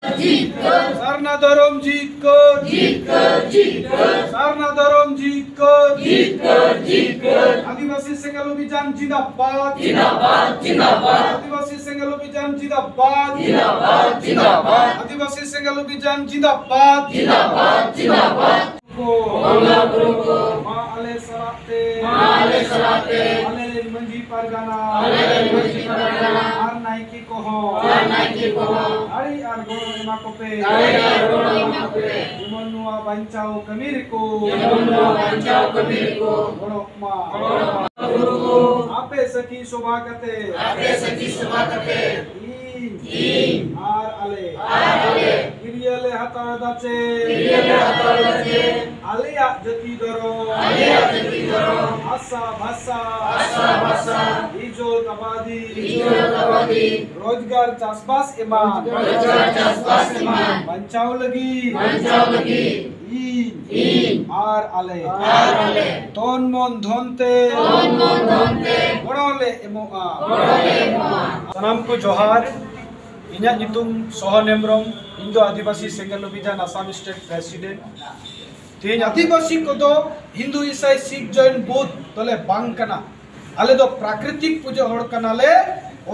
सारना धर्म जीत कर सारना धर्म जीत कर आदिवासी सेंगल अभियान जिंदाबाद आदिवासी सेंगल अभियान जिंदाबाद आदिवासी सेंगल अभियान जिंदाबाद माँ आले सलाते आले मंजी परगाना आर नाइकी को हो आरी आर गोरो एमा कोपे इमनुआ बंचाओ कमीर को गोरोमा आपे सखी शोभा कते आर आले किरियले हता दाचे आलिया जति दरो आशा भाषा इजोत आबादी रोजगार चासबास इमान बंचाओ लगी आर आले तोन मन धोनते गोड़ोले एमोआ सनाम को जोहार इन्या नितुम सोहन हेम्ब्रम इंदो आदिवासी सेंगल अभियान आसाम स्टेट प्रेसिडेंट तेज आदिवासी को दो हिंदू ईसाई सिख जैन बौद्ध तले बांग कना आले दो प्राकृतिक पूजा होड़ कना ले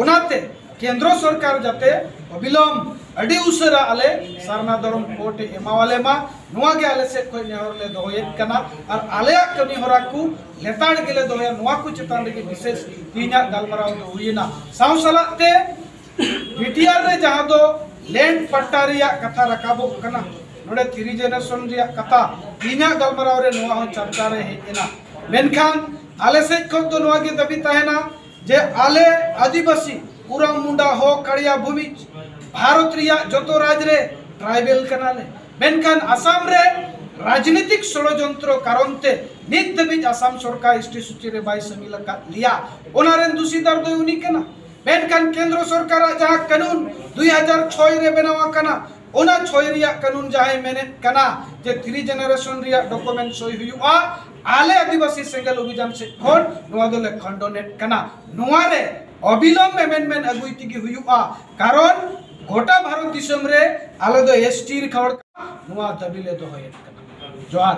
ओनाते केंद्र सरकार जाते अबिलम अडी उसरा आले सारना धर्म कोर्ट एमावाले मा नुआ गे आले से कोई नेहर ले दोयत कना और आले कमी होरा को लेताड़ गेले दोया नुआ को चितान के विशेष तीना गलमराव दो हुईना सावसलाते बीटीआर रे जहां दो लैंड पट्टा रिया कथा रकाबो कना नोडे थ्री जनरेशन रिया कथा तीना गलमराव रे नुआ हो चर्चा रे हेना मेनखान आले से को दो नुआ के दबी ताहेना जे आले आदिवासी पूरा मुंडा हो कड़िया भूमि भारत रिया जतो राज रे ट्राइबल कनाले मेनखान आसाम रे राजनीतिक षड़यंत्र कारणते नित दबिज आसाम सरकार इष्टि सूची रे बाई समिल का लिया ओनारेन दूषिदार दो उनी कना मेनखान केंद्र सरकार जहां कानून 2006 रे बनावा कना ओना 6 रिया कानून जहां मेने कना जे थ्री जनरेशन रिया डॉक्यूमेंट सही हुआ आले आदिवासी सेंगल अभियान से खोन नुआ दोले खंडोनेट कना नुआ रे अबिलम अमेंडमेंट अगुइतिगी हुआ कारण गोटा भारत दिसम रे आले दो एसटी खबर नुआ दबिले दो होयत कना जोहार।